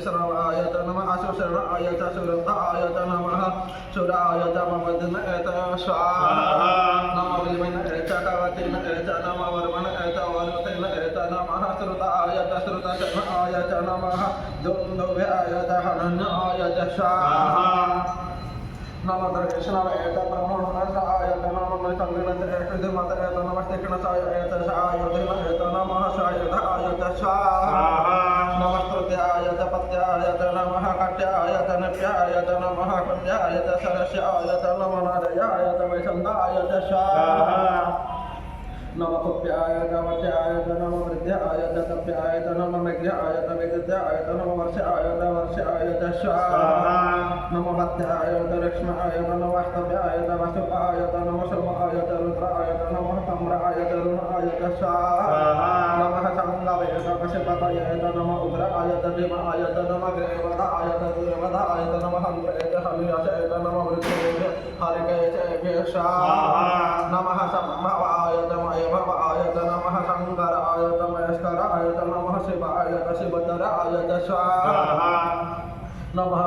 श्रवायत नमः सुशरणायत सुरतायत नमः सुरायत ममदन एत स्वाहा नमः विमन एत कवतिन एत नमः वर्मन एत वरुतेन एत नमः श्रुतायत श्रुतशरणायत नमः दुन्दुभ्यायत हनन्यायत स्वाहा नमः कृष्णाय एत ब्रह्मणसायत नमः संगणत एत मत एत नमस्ते कृष्णाय एत सायुधन एत नमः सायुधायत स्वाहा नमस्तुत्यायत पत्यायत नमः कट्यायत नप्यायत नमः कुंजायत सरस्यायत नमः नरयायत वैशन्दायत स्वाहा नमः कुप्यायत वत्यायत नमः वृद्ध्यायत तप्यायत नमः मेघ्यायत मेघ्यायत नमः वर्षायत वर्षायत स्वाहा नमः भद्रायत लक्ष्मायत नमः स्तव्यायत वसुपायत नमः शुभायत रुद्रायत नमः तम्रायत रुणायत स्वाहा नमः संगवेत पशुपतयत नमः उग्रायत भीमायत नमः ग्रेवदायत दुर्वदायत नमः हन्त्रेत हन्यसेत नमः वृद्धेभ्य हरिकेशेभ्य स्वाहा नमः संभवायत मयभवायत नमः शङ्करायत महेश्वरायत नमः शिवायत शिवतरायत स्वाहा नमः